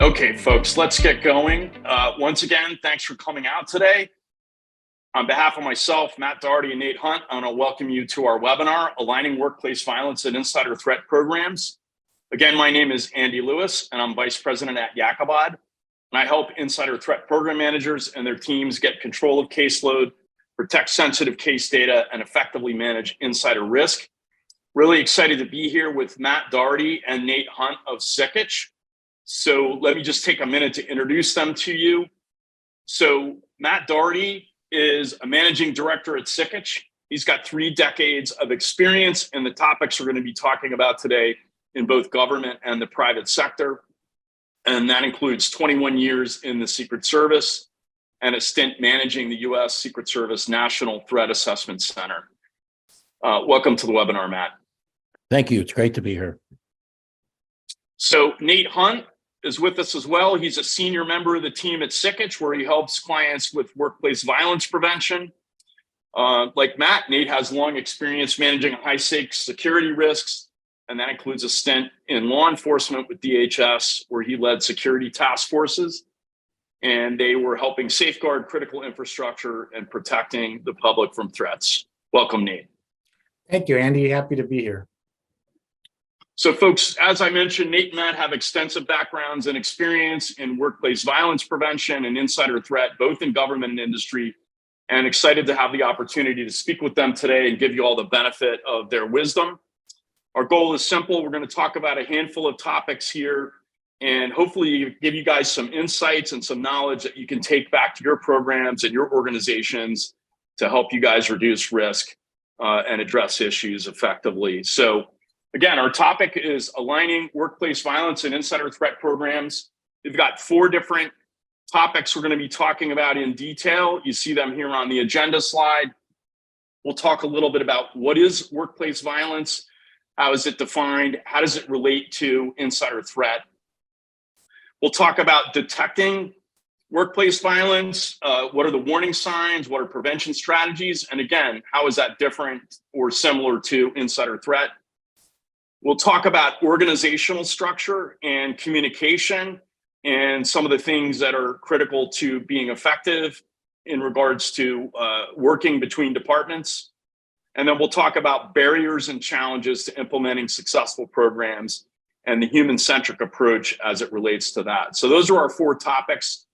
Okay, folks, let's get going. Once again, thanks for coming out today. On behalf of myself, Matt Doherty, and Nate Hunt, I want to welcome you to our webinar, Aligning Workplace Violence and Insider Threat Programs. Again, my name is Andy Lewis, and I'm Vice President at Yakabad. And I help insider threat program managers and their teams get control of caseload, protect sensitive case data, and effectively manage insider risk. Really excited to be here with Matt Doherty and Nate Hunt of Sikich. So let me just take a minute to introduce them to you. So Matt Doherty is a managing director at Sikich. He's got 3 decades of experience in the topics we're going to be talking about today in both government and the private sector. And that includes 21 years in the Secret Service and a stint managing the U.S. Secret Service National Threat Assessment Center. Welcome to the webinar, Matt. Thank you. It's great to be here. So Nate Hunt is with us as well. He's a senior member of the team at Sikich, where he helps clients with workplace violence prevention. Like Matt, Nate has long experience managing high-stakes security risks, and that includes a stint in law enforcement with DHS, where he led security task forces, and they were helping safeguard critical infrastructure and protecting the public from threats. Welcome, Nate. Thank you, Andy. Happy to be here. So folks, as I mentioned, Nate and Matt have extensive backgrounds and experience in workplace violence prevention and insider threat, both in government and industry, and excited to have the opportunity to speak with them today and give you all the benefit of their wisdom. Our goal is simple. We're going to talk about a handful of topics here and hopefully give you guys some insights and some knowledge that you can take back to your programs and your organizations to help you guys reduce risk and address issues effectively. So again, our topic is aligning workplace violence and insider threat programs. We've got 4 different topics we're going to be talking about in detail. You see them here on the agenda slide. We'll talk a little bit about what is workplace violence, how is it defined, how does it relate to insider threat. We'll talk about detecting workplace violence, what are the warning signs, what are prevention strategies, and again, how is that different or similar to insider threat. We'll talk about organizational structure and communication and some of the things that are critical to being effective in regards to working between departments. And then we'll talk about barriers and challenges to implementing successful programs and the human-centric approach as it relates to that. So those are our 4 topics.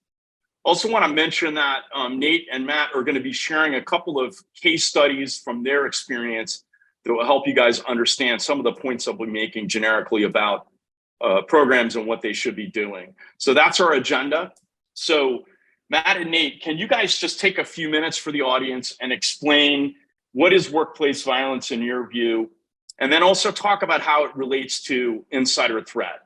Also want to mention that Nate and Matt are going to be sharing a couple of case studies from their experience that will help you guys understand some of the points that we're making generically about programs and what they should be doing. So that's our agenda. So Matt and Nate, can you guys just take a few minutes for the audience and explain what is workplace violence in your view, and then also talk about how it relates to insider threat?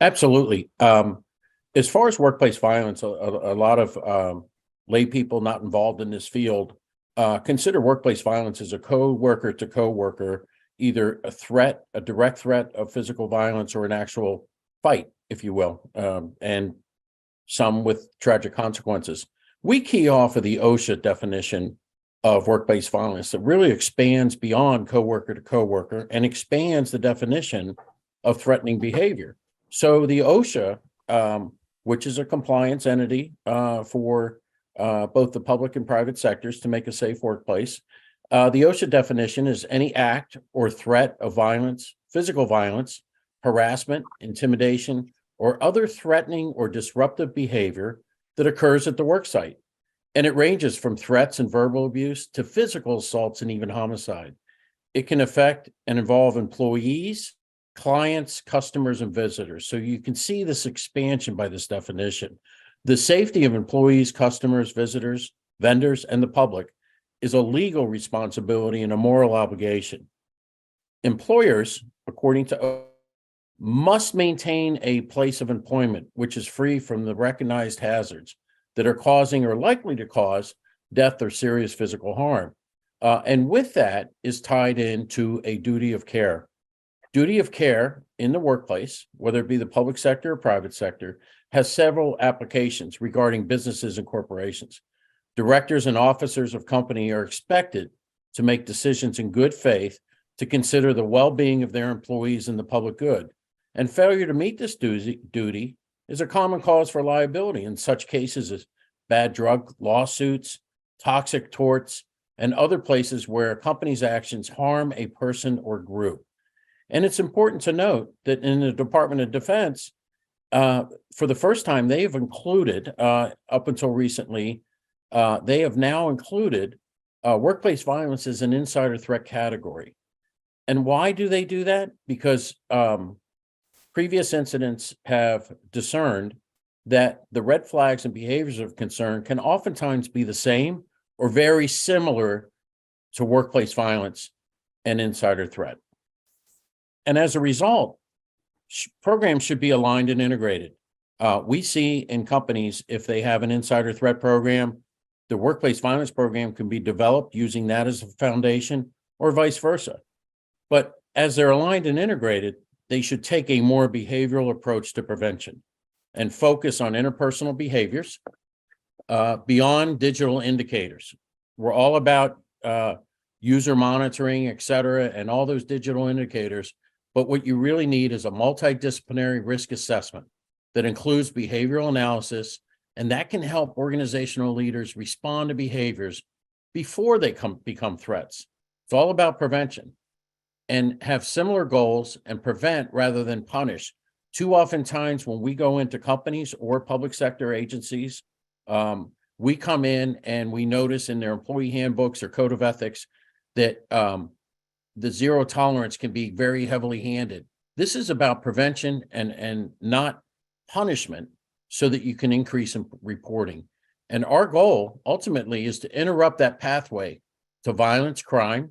Absolutely. As far as workplace violence, a lot of lay people not involved in this field consider workplace violence as a co-worker to co-worker, either a threat, a direct threat of physical violence, or an actual fight, if you will, and some with tragic consequences. We key off of the OSHA definition of workplace violence that really expands beyond co-worker to co-worker and expands the definition of threatening behavior. So the OSHA, which is a compliance entity for both the public and private sectors to make a safe workplace. The OSHA definition is any act or threat of violence, physical violence, harassment, intimidation, or other threatening or disruptive behavior that occurs at the worksite. And it ranges from threats and verbal abuse to physical assaults and even homicide. It can affect and involve employees, clients, customers, and visitors. So you can see this expansion by this definition. The safety of employees, customers, visitors, vendors, and the public is a legal responsibility and a moral obligation. Employers, according to, must maintain a place of employment which is free from the recognized hazards that are causing or likely to cause death or serious physical harm. And with that is tied into a duty of care. Duty of care in the workplace, whether it be the public sector or private sector, has several applications regarding businesses and corporations. Directors and officers of company are expected to make decisions in good faith to consider the well-being of their employees and the public good. And failure to meet this duty is a common cause for liability in such cases as bad drug lawsuits, toxic torts, and other places where a company's actions harm a person or group. And it's important to note that in the Department of Defense, for the first time, they have included, up until recently, they have now included workplace violence as an insider threat category. And why do they do that? Because previous incidents have discerned that the red flags and behaviors of concern can oftentimes be the same or very similar to workplace violence and insider threat. And as a result, programs should be aligned and integrated. We see in companies, if they have an insider threat program, the workplace violence program can be developed using that as a foundation, or vice versa. But as they're aligned and integrated, they should take a more behavioral approach to prevention and focus on interpersonal behaviors beyond digital indicators. We're all about user monitoring, et cetera, and all those digital indicators. But what you really need is a multidisciplinary risk assessment that includes behavioral analysis, and that can help organizational leaders respond to behaviors before they become threats. It's all about prevention and have similar goals and prevent rather than punish. Too often times when we go into companies or public sector agencies, we come in and we notice in their employee handbooks or code of ethics that the zero tolerance can be very heavily handed. This is about prevention and not punishment so that you can increase in reporting. And our goal ultimately is to interrupt that pathway to violence, crime,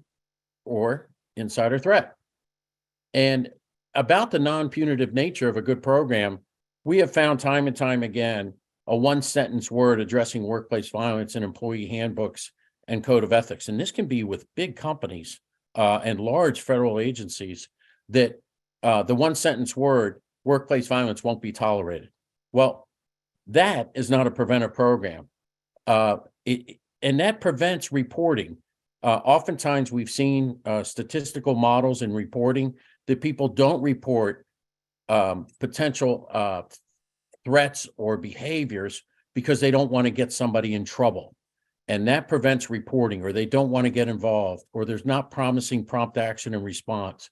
or insider threat. And about the non-punitive nature of a good program, we have found time and time again a one-sentence word addressing workplace violence in employee handbooks and code of ethics. And this can be with big companies and large federal agencies that the one-sentence word, workplace violence, won't be tolerated. Well, that is not a preventive program. And that prevents reporting. Oftentimes we've seen statistical models in reporting that people don't report potential threats or behaviors because they don't want to get somebody in trouble. And that prevents reporting, or they don't want to get involved, or there's not promising prompt action and response.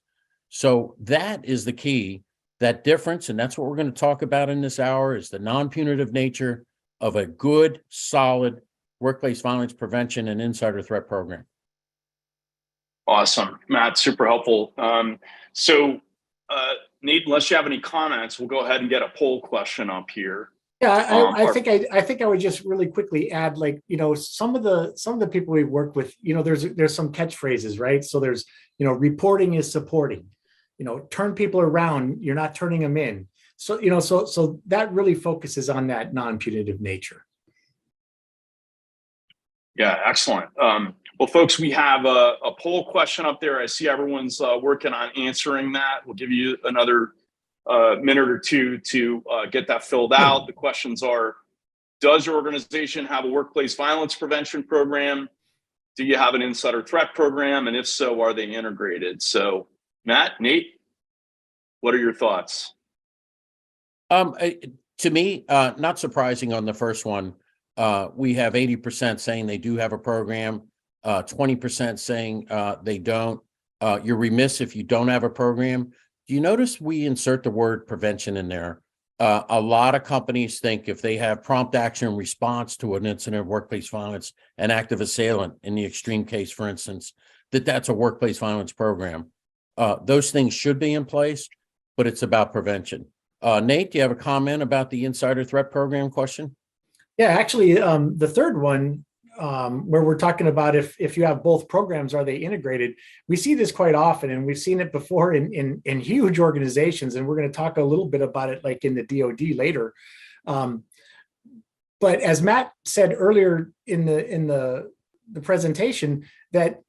So that is the key, that difference. And that's what we're going to talk about in this hour, is the non-punitive nature of a good, solid workplace violence prevention and insider threat program. Awesome, Matt, super helpful. Nate, unless you have any comments, we'll go ahead and get a poll question up here. Yeah, I think I would just really quickly add, like, some of the people we've worked with, there's some catchphrases, right? So there's, reporting is supporting, turn people around, you're not turning them in. So, so that really focuses on that non-punitive nature. Yeah, excellent. Well, folks, we have a poll question up there. I see everyone's working on answering that. We'll give you another minute or two to get that filled out. The questions are: does your organization have a workplace violence prevention program? Do you have an insider threat program? And if so, are they integrated? So, Matt, Nate, what are your thoughts? To me, not surprising on the first one. We have 80% saying they do have a program, 20% saying they don't. You're remiss if you don't have a program. Do you notice we insert the word prevention in there? A lot of companies think if they have prompt action response to an incident of workplace violence, an active assailant in the extreme case, for instance, that's a workplace violence program. Those things should be in place, but it's about prevention. Nate, do you have a comment about the insider threat program question? Yeah, actually, the third one, where we're talking about if you have both programs, are they integrated? We see this quite often, and we've seen it before in huge organizations, and we're going to talk a little bit about it like in the DoD later. But as Matt said earlier in the presentation, that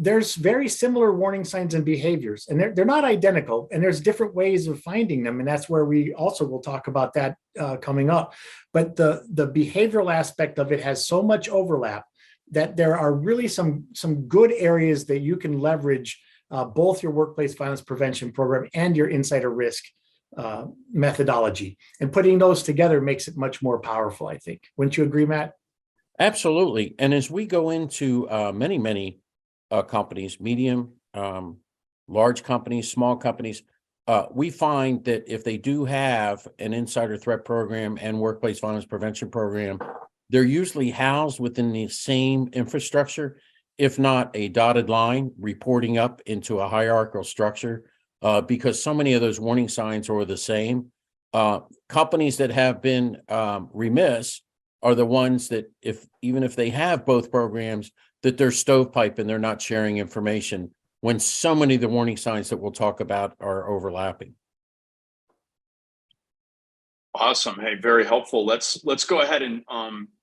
there's very similar warning signs and behaviors, and they're not identical, and there's different ways of finding them, and that's where we also will talk about that coming up. But the behavioral aspect of it has so much overlap that there are really some good areas that you can leverage both your workplace violence prevention program and your insider risk methodology, and putting those together makes it much more powerful, I think. Wouldn't you agree, Matt? Absolutely. And as we go into many companies, medium, large companies, small companies, we find that if they do have an insider threat program and workplace violence prevention program, they're usually housed within the same infrastructure, if not a dotted line reporting up into a hierarchical structure, because so many of those warning signs are the same. Companies that have been remiss are the ones that even if they have both programs, that they're stovepipe and they're not sharing information when so many of the warning signs that we'll talk about are overlapping. Awesome. Hey, very helpful. Let's go ahead and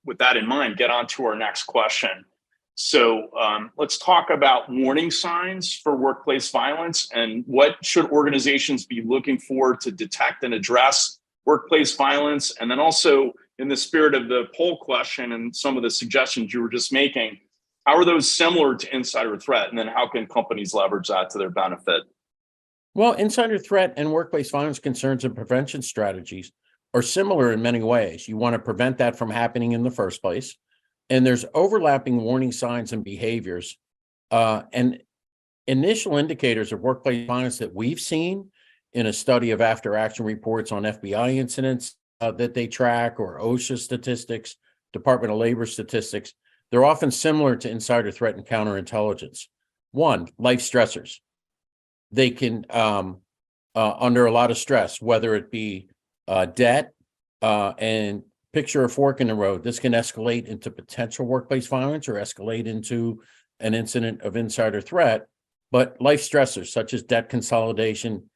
with that in mind, get on to our next question. So let's talk about warning signs for workplace violence and what should organizations be looking for to detect and address workplace violence. And then also, in the spirit of the poll question and some of the suggestions you were just making, how are those similar to insider threat? And then how can companies leverage that to their benefit? Well, insider threat and workplace violence concerns and prevention strategies are similar in many ways. You want to prevent that from happening in the first place. And there's overlapping warning signs and behaviors. And initial indicators of workplace violence that we've seen in a study of after action reports on FBI incidents that they track, or OSHA statistics, Department of Labor statistics, they're often similar to insider threat and counterintelligence. One, life stressors. They can, under a lot of stress, whether it be debt and picture a fork in the road, this can escalate into potential workplace violence or escalate into an incident of insider threat. But life stressors such as debt consolidation,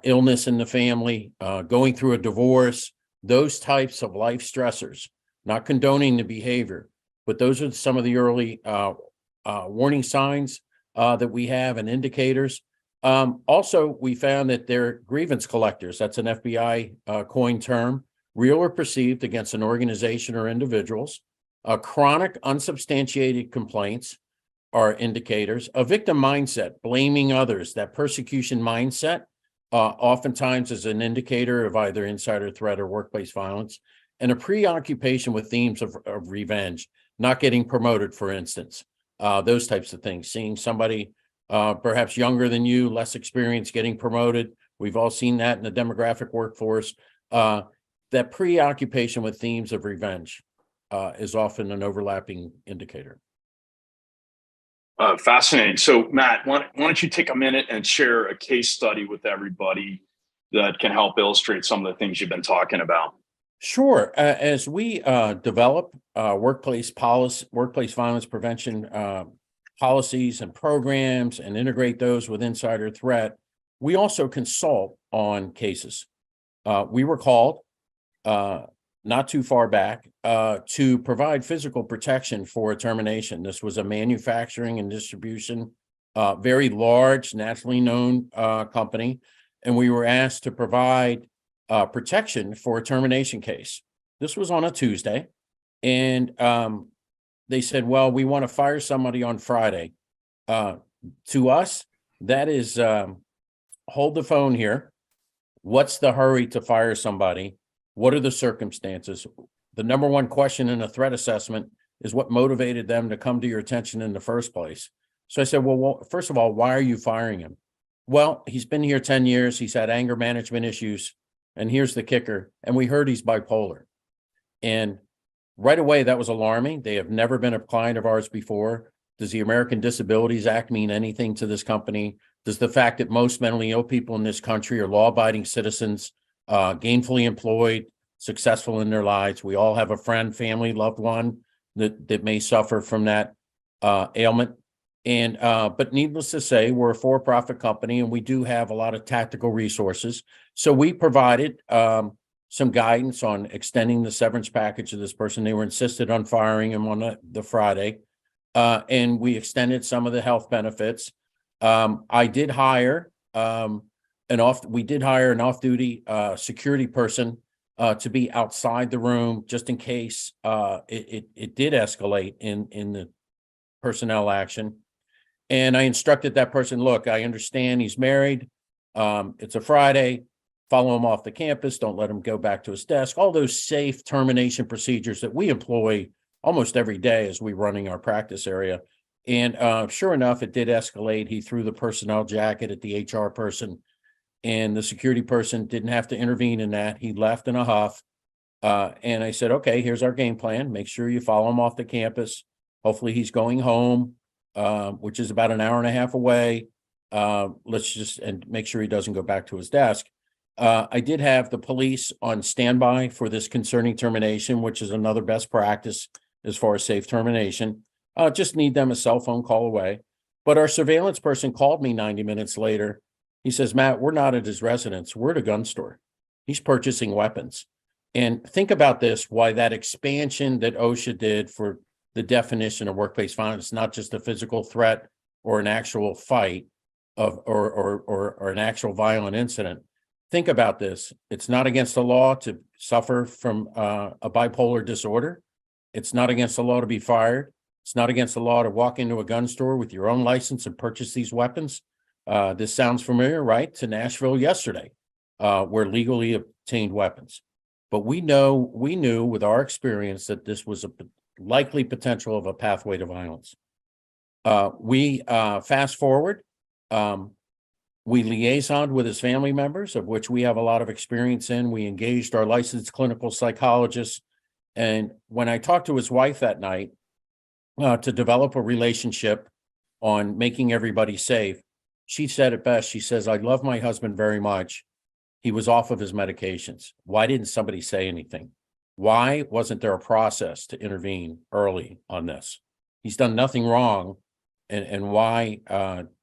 illness in the family, going through a divorce, those types of life stressors, not condoning the behavior, but those are some of the early warning signs that we have and indicators. Also, we found that they're grievance collectors. That's an FBI coined term, real or perceived against an organization or individuals. Chronic unsubstantiated complaints are indicators. A victim mindset, blaming others, that persecution mindset, oftentimes is an indicator of either insider threat or workplace violence. And a preoccupation with themes of revenge, not getting promoted, for instance, those types of things. Seeing somebody perhaps younger than you, less experienced, getting promoted. We've all seen that in the demographic workforce. That preoccupation with themes of revenge is often an overlapping indicator. Fascinating. So, Matt, why don't you take a minute and share a case study with everybody that can help illustrate some of the things you've been talking about? Sure. As we develop workplace violence prevention policies and programs and integrate those with insider threat, we also consult on cases. We were called not too far back to provide physical protection for a termination. This was a manufacturing and distribution, very large, nationally known company, and we were asked to provide protection for a termination case. This was on a Tuesday, and they said, well, we want to fire somebody on Friday. To us, that is, hold the phone here. What's the hurry to fire somebody? What are the circumstances? The number one question in a threat assessment is what motivated them to come to your attention in the first place. So I said, well, first of all, why are you firing him? Well, he's been here 10 years. He's had anger management issues. And here's the kicker. And we heard he's bipolar. And right away, that was alarming. They have never been a client of ours before. Does the American Disabilities Act mean anything to this company? Does the fact that most mentally ill people in this country are law-abiding citizens, gainfully employed, successful in their lives? We all have a friend, family, loved one that may suffer from that ailment. And but needless to say, we're a for-profit company and we do have a lot of tactical resources. So we provided some guidance on extending the severance package of this person. They were insisted on firing him on the Friday. And we extended some of the health benefits. I did hire an off-duty security person to be outside the room just in case it did escalate in the personnel action. And I instructed that person, look, I understand he's married. It's a Friday. follow him off the campus, don't let him go back to his desk, all those safe termination procedures that we employ almost every day as we're running our practice area. And sure enough, it did escalate. He threw the personnel jacket at the HR person, and the security person didn't have to intervene in that. He left in a huff. And I said, okay, here's our game plan. Make sure you follow him off the campus. Hopefully he's going home, which is about an hour and a half away. Let's just and make sure he doesn't go back to his desk. I did have the police on standby for this concerning termination, which is another best practice as far as safe termination. Just need them a cell phone call away. But our surveillance person called me 90 minutes later. He says, Matt, we're not at his residence. We're at a gun store. He's purchasing weapons. And think about this, why that expansion that OSHA did for the definition of workplace violence, not just a physical threat or an actual fight or an actual violent incident. Think about this. It's not against the law to suffer from a bipolar disorder. It's not against the law to be fired. It's not against the law to walk into a gun store with your own license and purchase these weapons. This sounds familiar, right? To Nashville yesterday, where legally obtained weapons. But we knew with our experience that this was a likely potential of a pathway to violence. We fast forward. We liaisoned with his family members, of which we have a lot of experience in. We engaged our licensed clinical psychologists. And when I talked to his wife that night to develop a relationship on making everybody safe, she said it best. She says, I love my husband very much. He was off of his medications. Why didn't somebody say anything? Why wasn't there a process to intervene early on this? He's done nothing wrong. And why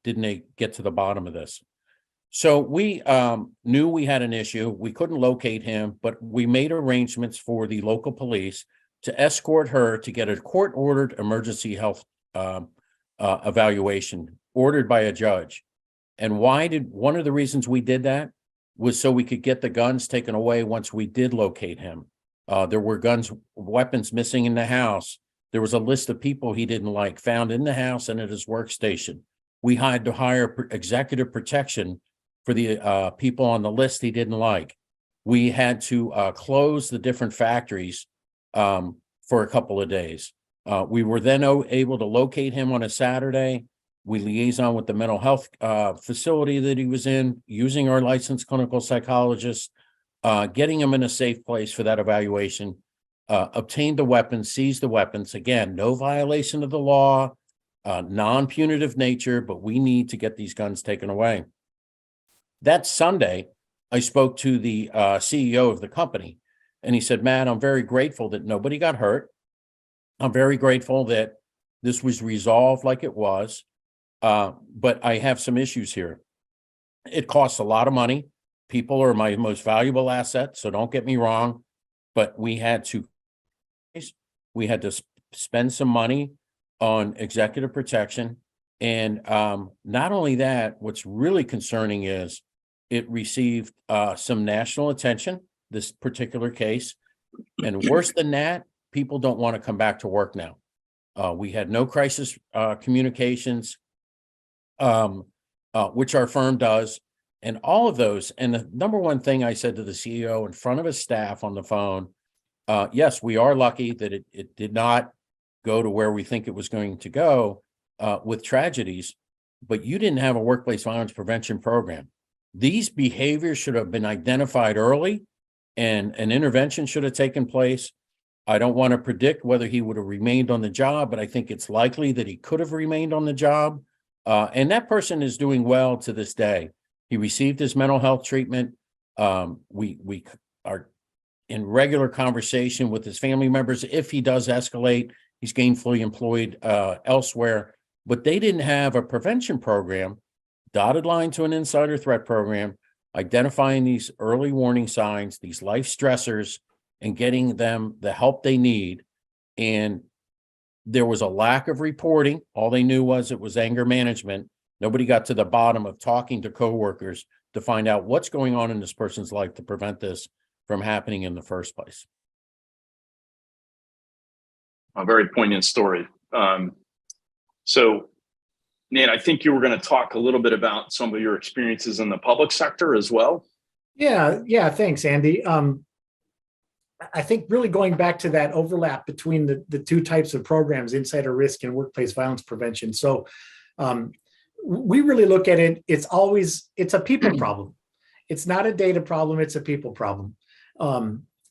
didn't they get to the bottom of this? So we knew we had an issue. We couldn't locate him, but we made arrangements for the local police to escort her to get a court-ordered emergency health evaluation ordered by a judge. And one of the reasons we did that was so we could get the guns taken away once we did locate him. There were weapons missing in the house. There was a list of people he didn't like found in the house and at his workstation. We had to hire executive protection for the people on the list he didn't like. We had to close the different factories for a couple of days. We were then able to locate him on a Saturday. We liaisoned with the mental health facility that he was in, using our licensed clinical psychologist, getting him in a safe place for that evaluation, obtained the weapons, seized the weapons. Again, no violation of the law, non-punitive nature, but we need to get these guns taken away. That Sunday, I spoke to the CEO of the company, and he said, Matt, I'm very grateful that nobody got hurt. I'm very grateful that this was resolved like it was, but I have some issues here. It costs a lot of money. People are my most valuable asset, so don't get me wrong, but we had to spend some money on executive protection. And not only that, what's really concerning is it received some national attention, this particular case. And worse than that, people don't want to come back to work now. We had no crisis communications, which our firm does. And all of those, and the number one thing I said to the CEO in front of his staff on the phone, yes, we are lucky that it did not go to where we think it was going to go with tragedies, but you didn't have a workplace violence prevention program. These behaviors should have been identified early and an intervention should have taken place. I don't want to predict whether he would have remained on the job, but I think it's likely that he could have remained on the job. And that person is doing well to this day. He received his mental health treatment. We are in regular conversation with his family members. If he does escalate, he's gainfully employed elsewhere, but they didn't have a prevention program, dotted line to an insider threat program, identifying these early warning signs, these life stressors, and getting them the help they need. And there was a lack of reporting. All they knew was it was anger management. Nobody got to the bottom of talking to coworkers to find out what's going on in this person's life to prevent this from happening in the first place. A very poignant story. So, Nate, I think you were going to talk a little bit about some of your experiences in the public sector as well. Yeah, thanks, Andy. I think really going back to that overlap between the two types of programs, insider risk and workplace violence prevention. So we really look at it, it's a people problem. It's not a data problem, it's a people problem.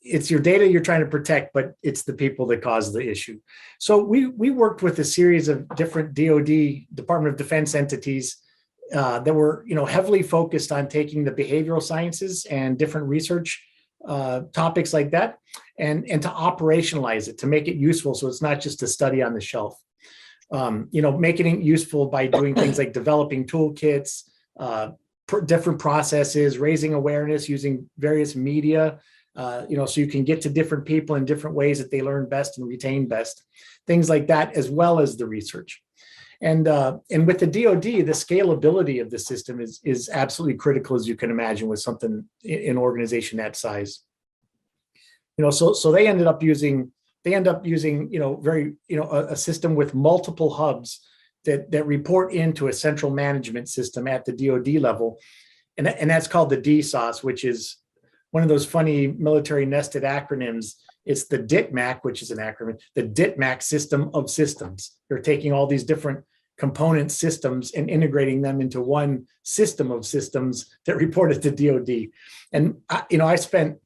It's your data you're trying to protect, but it's the people that cause the issue. So we worked with a series of different DoD, Department of Defense entities that were heavily focused on taking the behavioral sciences and different research topics like that, and to operationalize it, to make it useful, so it's not just a study on the shelf. Making it useful by doing things like developing toolkits, different processes, raising awareness, using various media, so you can get to different people in different ways that they learn best and retain best, things like that, as well as the research. And with the DoD, the scalability of the system is absolutely critical, as you can imagine, with something, an organization that size. So they end up using a system with multiple hubs that report into a central management system at the DoD level, and that's called the DSOS, which is one of those funny military nested acronyms. It's the DITMAC, which is an acronym, the DITMAC system of systems. They're taking all these different component systems and integrating them into one system of systems that reported to DoD. And I spent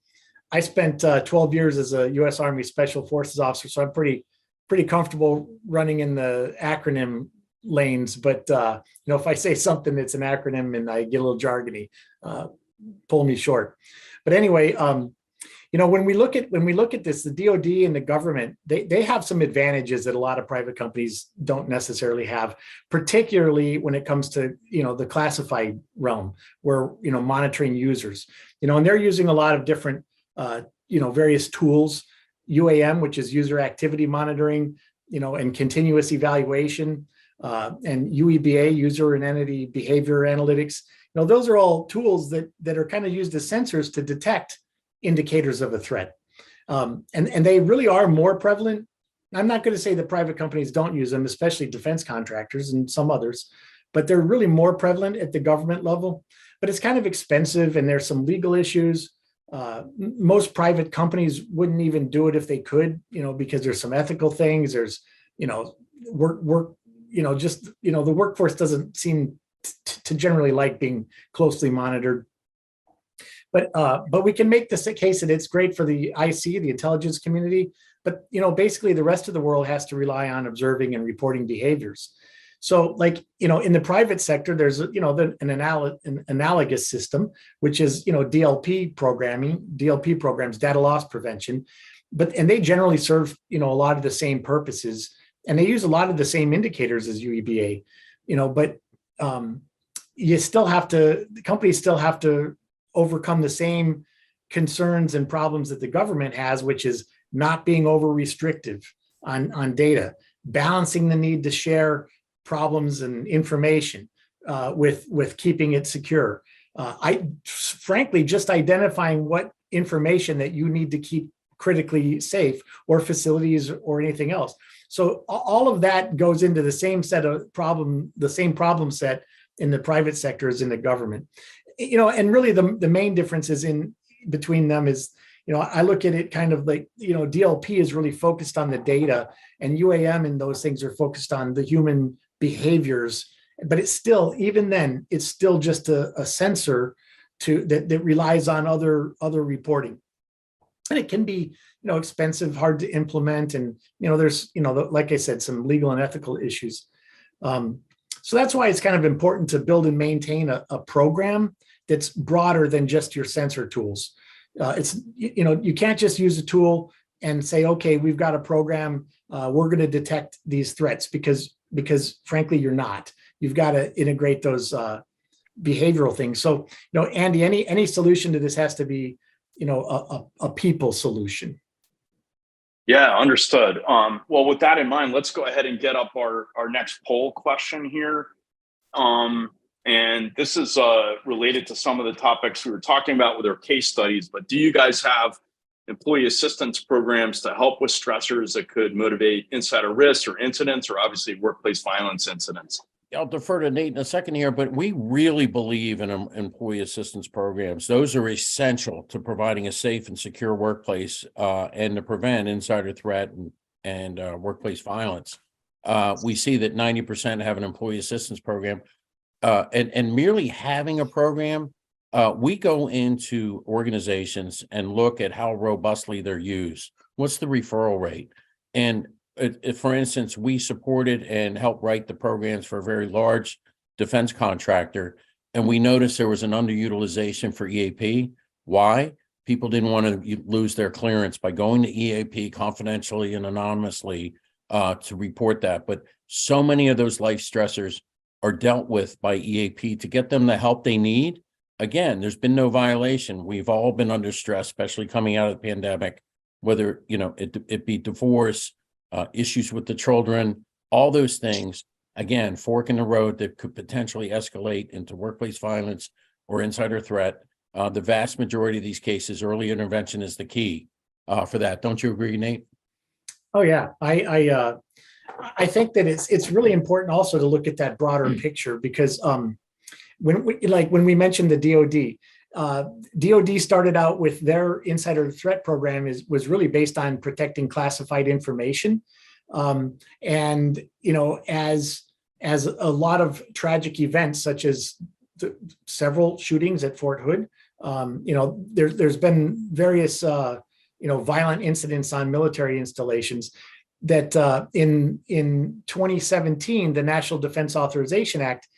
12 years as a U.S. Army Special Forces officer, so I'm pretty comfortable running in the acronym lanes. But if I say something that's an acronym and I get a little jargony, pull me short. But anyway, when we look at this, the DoD and the government, they have some advantages that a lot of private companies don't necessarily have, particularly when it comes to the classified realm, where monitoring users, and they're using a lot of different various tools, UAM, which is user activity monitoring, and continuous evaluation, and UEBA, user and entity behavior analytics. Those are all tools that are kind of used as sensors to detect indicators of a threat. And they really are more prevalent. I'm not going to say that private companies don't use them, especially defense contractors and some others, but they're really more prevalent at the government level. But it's kind of expensive, and there's some legal issues. Most private companies wouldn't even do it if they could, because there's some ethical things. There's, the workforce doesn't seem to generally like being closely monitored. But we can make this a case that it's great for the IC, the intelligence community. But basically the rest of the world has to rely on observing and reporting behaviors. So, in the private sector, there's an analogous system, which is DLP programs, data loss prevention, and they generally serve a lot of the same purposes, and they use a lot of the same indicators as UEBA, but the companies still have to overcome the same concerns and problems that the government has, which is not being over restrictive on data, balancing the need to share problems and information with keeping it secure. Frankly, just identifying what information that you need to keep critically safe, or facilities, or anything else. So all of that goes into the same problem set in the private sector as in the government. And really the main difference is in between them is, I look at it kind of like, DLP is really focused on the data, and UAM and those things are focused on the human behaviors. But it's still, even then, it's still just a sensor that relies on other reporting. And it can be, expensive, hard to implement. And, there's, like I said, some legal and ethical issues. So that's why it's kind of important to build and maintain a program that's broader than just your sensor tools. You can't just use a tool and say, okay, we've got a program, we're going to detect these threats, because frankly, you're not. You've got to integrate those behavioral things. So, Andy, any solution to this has to be, a people solution. Yeah, understood. Well, with that in mind, let's go ahead and get up our next poll question here. And this is related to some of the topics we were talking about with our case studies, but do you guys have employee assistance programs to help with stressors that could motivate insider risks or incidents, or obviously workplace violence incidents? I'll defer to Nate in a second here, but we really believe in employee assistance programs. Those are essential to providing a safe and secure workplace and to prevent insider threat and workplace violence. We see that 90% have an employee assistance program, and merely having a program, we go into organizations and look at how robustly they're used. What's the referral rate? And for instance, we supported and helped write the programs for a very large defense contractor, and we noticed there was an underutilization for EAP. Why? People didn't want to lose their clearance by going to EAP confidentially and anonymously to report that. But so many of those life stressors are dealt with by EAP to get them the help they need. Again, there's been no violation. We've all been under stress, especially coming out of the pandemic, whether it be divorce, issues with the children, all those things, again, fork in the road that could potentially escalate into workplace violence or insider threat. The vast majority of these cases, early intervention is the key for that. Don't you agree, Nate? Oh yeah, I think that it's really important also to look at that broader picture, because when we mentioned the DoD started out with their insider threat program was really based on protecting classified information, and as a lot of tragic events such as several shootings at Fort Hood, there's been various violent incidents on military installations that in 2017 the National Defense Authorization Act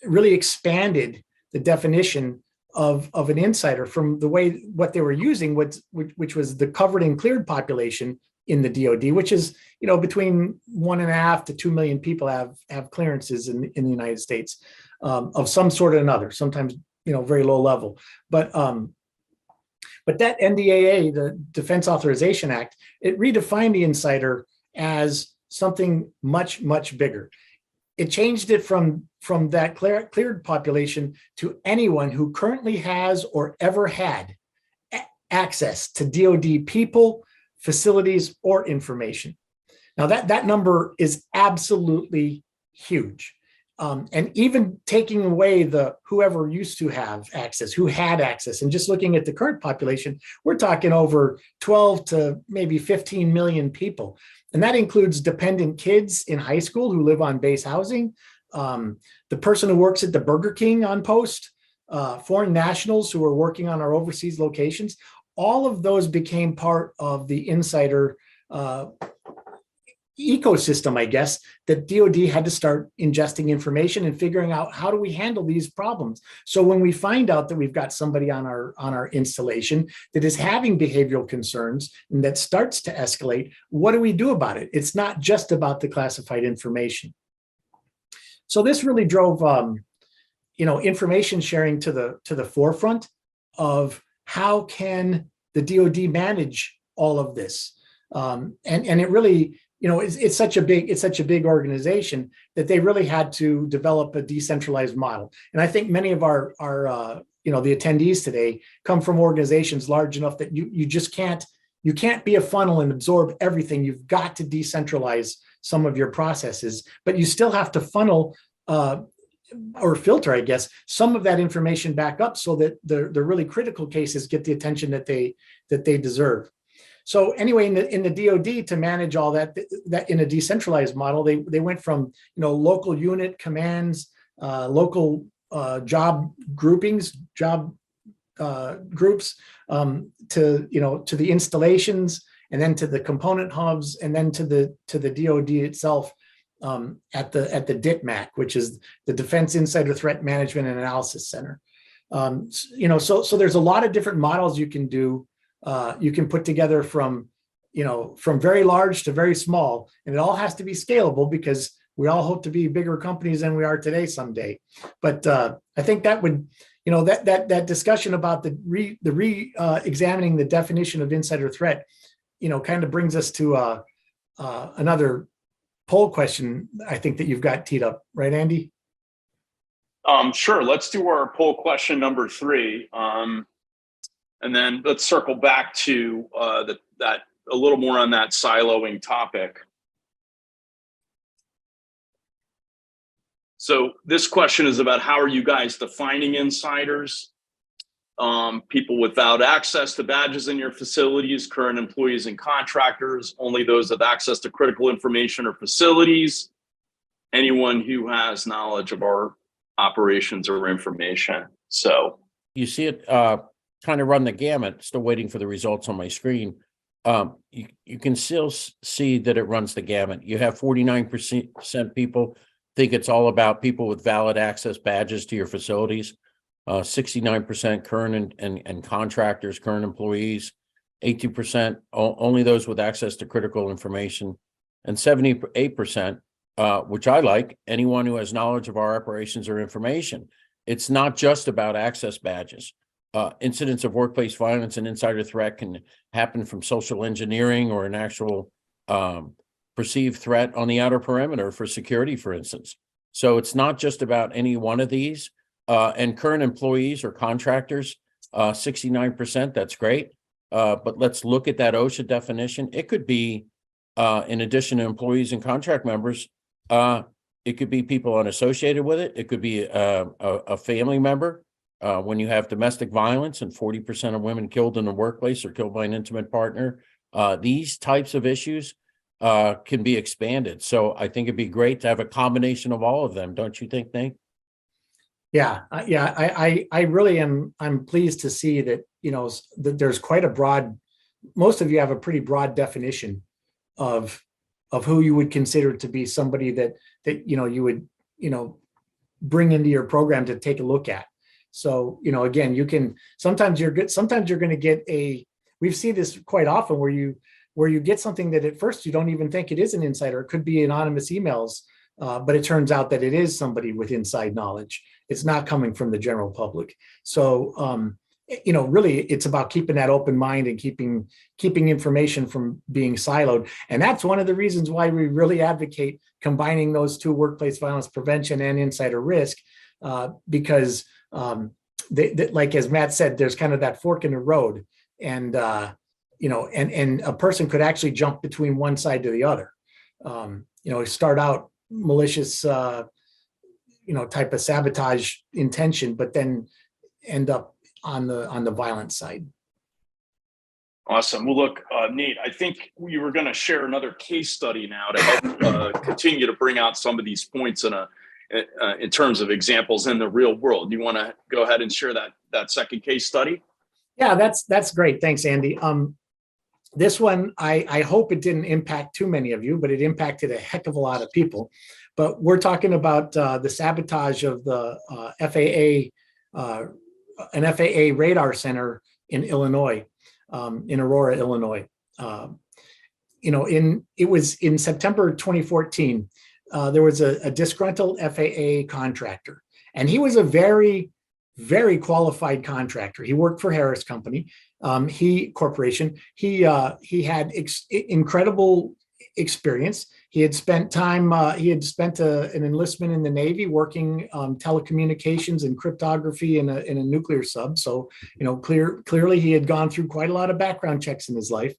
really expanded the definition of an insider from what they were using, which was the covered and cleared population in the DoD, which is between 1.5 to 2 million people have clearances in the United States of some sort or another. Sometimes very low level, but that NDAA, the Defense Authorization Act, it redefined the insider as something much, much bigger. It changed it from that cleared population to anyone who currently has or ever had access to DoD people, facilities, or information. Now that number is absolutely huge. And even taking away whoever used to have access, who had access, and just looking at the current population, we're talking over 12 to maybe 15 million people. And that includes dependent kids in high school who live on base housing, the person who works at the Burger King on post, foreign nationals who are working on our overseas locations. All of those became part of the insider ecosystem, I guess, that DoD had to start ingesting information and figuring out, how do we handle these problems? So when we find out that we've got somebody on our installation that is having behavioral concerns and that starts to escalate, what do we do about it? It's not just about the classified information. So this really drove information sharing to the forefront of how can the DoD manage all of this. And it really, it's such a big organization that they really had to develop a decentralized model. And I think many of our the attendees today come from organizations large enough that you just can't be a funnel and absorb everything. You've got to decentralize some of your processes, but you still have to funnel or filter, I guess, some of that information back up so that the really critical cases get the attention that they deserve. So anyway, in the DoD, to manage all that in a decentralized model, they went from local unit commands, local job groupings, groups, to the installations, and then to the component hubs, and then to the DoD itself at the DITMAC, which is the Defense Insider Threat Management and Analysis Center. So there's a lot of different models you can do. You can put together from very large to very small, and it all has to be scalable because we all hope to be bigger companies than we are today someday. But I think that would, that discussion about examining the definition of insider threat, kind of brings us to another poll question I think that you've got teed up, right, Andy? Sure. Let's do our poll question number 3. And then let's circle back to that a little more on that siloing topic. So this question is about how are you guys defining insiders? People without access to badges in your facilities, current employees and contractors, only those with access to critical information or facilities, anyone who has knowledge of our operations or information. So You see it kind of run the gamut, still waiting for the results on my screen. You can still see that it runs the gamut. You have 49% people think it's all about people with valid access badges to your facilities. 69% current and contractors, current employees, 18% only those with access to critical information, and 78%, which I like, anyone who has knowledge of our operations or information. It's not just about access badges. Incidents of workplace violence and insider threat can happen from social engineering or an actual perceived threat on the outer perimeter for security, for instance. So it's not just about any one of these. And current employees or contractors, 69%, that's great. But let's look at that OSHA definition. It could be, in addition to employees and contract members, it could be people unassociated with it. It could be a family member. When you have domestic violence and 40% of women killed in the workplace or killed by an intimate partner, these types of issues can be expanded. So I think it'd be great to have a combination of all of them. Don't you think, Nate? Yeah, I really am. I'm pleased to see that, that there's quite a broad, most of you have a pretty broad definition of who you would consider to be somebody that you would, bring into your program to take a look at. So, again, you can, sometimes you're good. Sometimes you're going to get we've seen this quite often where you get something that at first you don't even think it is an insider. It could be anonymous emails, but it turns out that it is somebody with inside knowledge. It's not coming from the general public. So, really it's about keeping that open mind and keeping information from being siloed. And that's one of the reasons why we really advocate combining those two, workplace violence prevention and insider risk, because like as Matt said, there's kind of that fork in the road, and and a person could actually jump between one side to the other. Start out malicious, type of sabotage intention, but then end up on the violent side. Awesome. Well, look, Nate, I think we were going to share another case study now to help continue to bring out some of these points in terms of examples in the real world. You want to go ahead and share that second case study? Yeah, that's great. Thanks, Andy. This one, I hope it didn't impact too many of you, but it impacted a heck of a lot of people. But we're talking about the sabotage of the an FAA radar center in Illinois, in Aurora, Illinois. It was in September 2014. There was a disgruntled FAA contractor, and he was a very, very qualified contractor. He worked for Harris Company, Corporation. He had incredible experience. He had spent time. He had spent an enlistment in the Navy working telecommunications and cryptography in a nuclear sub. So clearly he had gone through quite a lot of background checks in his life.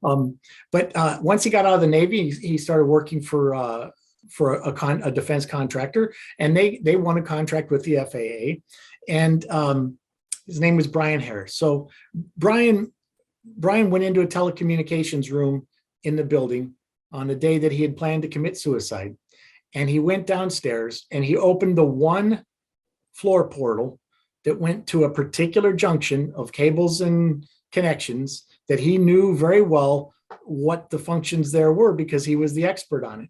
But once he got out of the Navy, he started working for a defense contractor, and they won a contract with the FAA, and his name was Brian Harris. So Brian went into a telecommunications room in the building on the day that he had planned to commit suicide, and he went downstairs and he opened the one floor portal that went to a particular junction of cables and connections that he knew very well what the functions there were because he was the expert on it.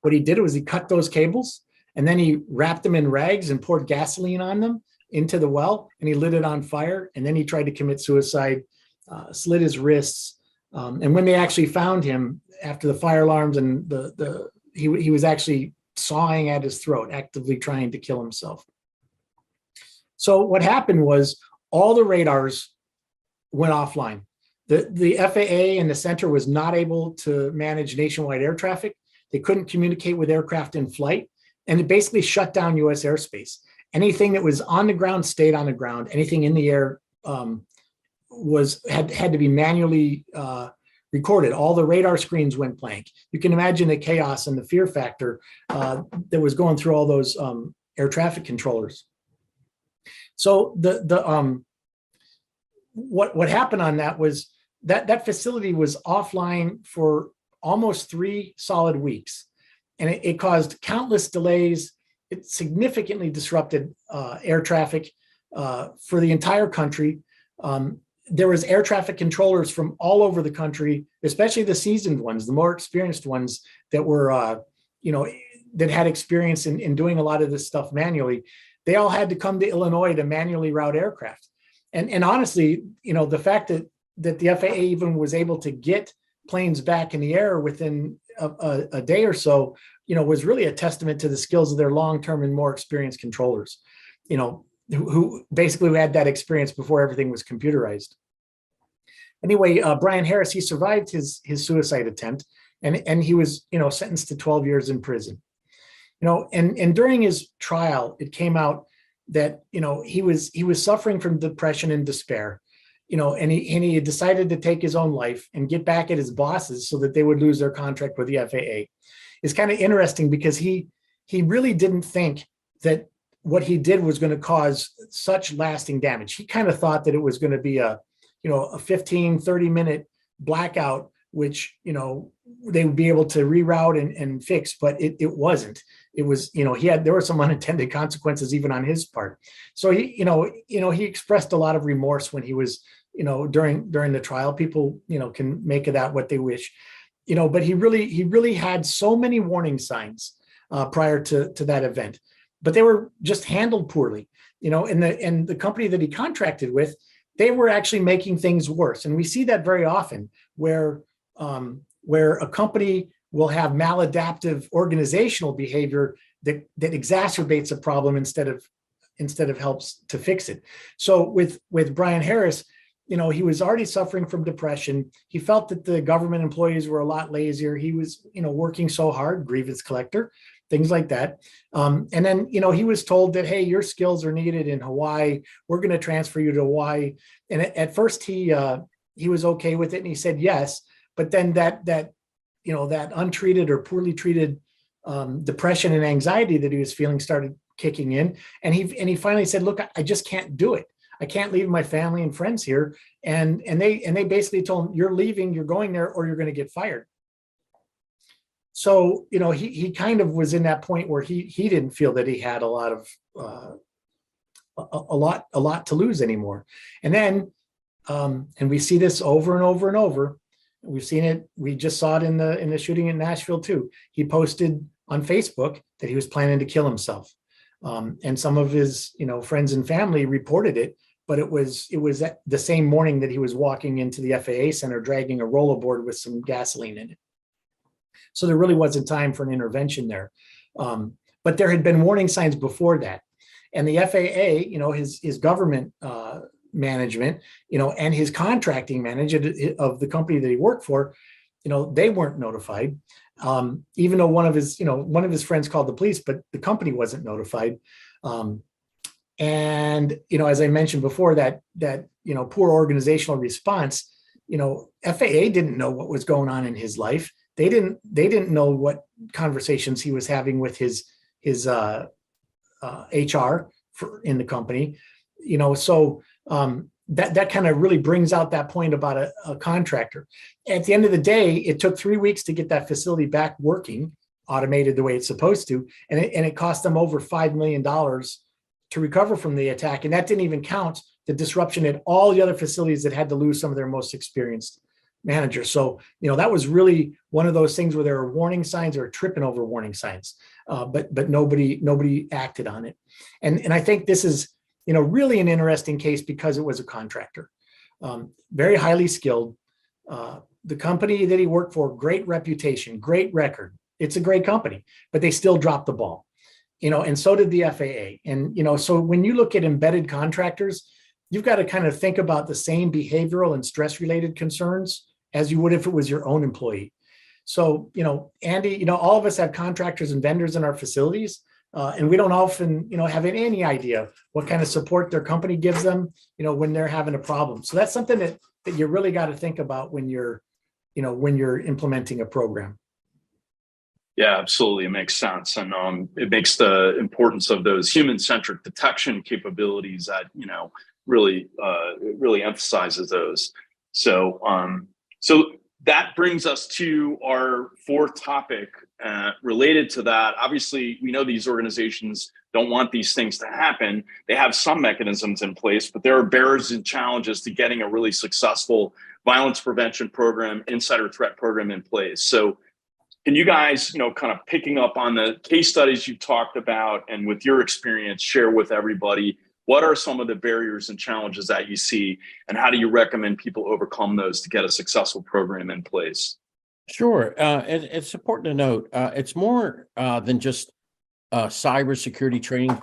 What he did was he cut those cables, and then he wrapped them in rags and poured gasoline on them into the well, and he lit it on fire, and then he tried to commit suicide, slit his wrists. And when they actually found him after the fire alarms and he was actually sawing at his throat, actively trying to kill himself. So what happened was all the radars went offline. The FAA and the center was not able to manage nationwide air traffic. They couldn't communicate with aircraft in flight, and it basically shut down U.S. airspace. Anything that was on the ground stayed on the ground. Anything in the air had to be manually recorded. All the radar screens went blank. You can imagine the chaos and the fear factor that was going through all those air traffic controllers. So what happened on that was that facility was offline for almost 3 solid weeks, and it caused countless delays. It significantly disrupted air traffic for the entire country. There was air traffic controllers from all over the country, especially the seasoned ones, the more experienced ones that were, that had experience in doing a lot of this stuff manually. They all had to come to Illinois to manually route aircraft. And honestly, the fact that the FAA even was able to get planes back in the air within a day or so, was really a testament to the skills of their long-term and more experienced controllers, who basically had that experience before everything was computerized. Anyway, Brian Harris, he survived his suicide attempt, and he was, sentenced to 12 years in prison. And during his trial, it came out that, he was suffering from depression and despair, and he had decided to take his own life and get back at his bosses so that they would lose their contract with the FAA. It's kind of interesting because he really didn't think that what he did was going to cause such lasting damage. He kind of thought that it was going to be a 15, 30-minute blackout, which, they would be able to reroute and fix, but it wasn't. It was, there were some unintended consequences even on his part. So he expressed a lot of remorse when he was, during the trial. People, can make of that what they wish, but he really had so many warning signs prior to that event, but they were just handled poorly, and the company that he contracted with, they were actually making things worse. And we see that very often where a company will have maladaptive organizational behavior that exacerbates a problem instead of helps to fix it. So with Brian Harris, he was already suffering from depression. He felt that the government employees were a lot lazier. He was, working so hard, grievance collector, things like that. And then, he was told that, hey, your skills are needed in Hawaii. We're going to transfer you to Hawaii. And at first he was okay with it, and he said yes. But then that untreated or poorly treated depression and anxiety that he was feeling started kicking in. And he finally said, look, I just can't do it. I can't leave my family and friends here. And they basically told him, you're leaving, you're going there, or you're going to get fired. So, he kind of was in that point where he didn't feel that he had a lot to lose anymore. And then, and we see this over and over and over. We've seen it. We just saw it in the shooting in Nashville too. He posted on Facebook that he was planning to kill himself. And some of his, friends and family reported it, but it was the same morning that he was walking into the FAA center, dragging a rollerboard with some gasoline in it. So there really wasn't time for an intervention there. But there had been warning signs before that. And the FAA, his government management, and his contracting manager of the company that he worked for, they weren't notified. Even though one of his friends called the police, but the company wasn't notified. And, as I mentioned before, that poor organizational response, FAA didn't know what was going on in his life. They didn't know what conversations he was having with his HR in the company, so that kind of really brings out that point about a contractor. At the end of the day, it took 3 weeks to get that facility back working, automated the way it's supposed to, and it cost them over $5 million to recover from the attack. And that didn't even count the disruption at all the other facilities that had to lose some of their most experienced managers. So, that was really one of those things where there were warning signs or tripping over warning signs, but nobody acted on it. And I think this is, really an interesting case because it was a contractor, very highly skilled. The company that he worked for, great reputation, great record. It's a great company, but they still dropped the ball, and so did the FAA. And, so when you look at embedded contractors, you've got to kind of think about the same behavioral and stress related concerns as you would if it was your own employee. So, Andy, all of us have contractors and vendors in our facilities. And we don't often, have any idea what kind of support their company gives them, when they're having a problem. So that's something that you really got to think about when you're when you're implementing a program. Yeah, absolutely. It makes sense. And it makes the importance of those human-centric detection capabilities that, really, really emphasizes those. So, so that brings us to our fourth topic related to that. Obviously, we know these organizations don't want these things to happen. They have some mechanisms in place, but there are barriers and challenges to getting a really successful violence prevention program, insider threat program in place. So can you guys, kind of picking up on the case studies you talked about and with your experience, share with everybody, what are some of the barriers and challenges that you see, and how do you recommend people overcome those to get a successful program in place? Sure. It's important to note, it's more than just cybersecurity training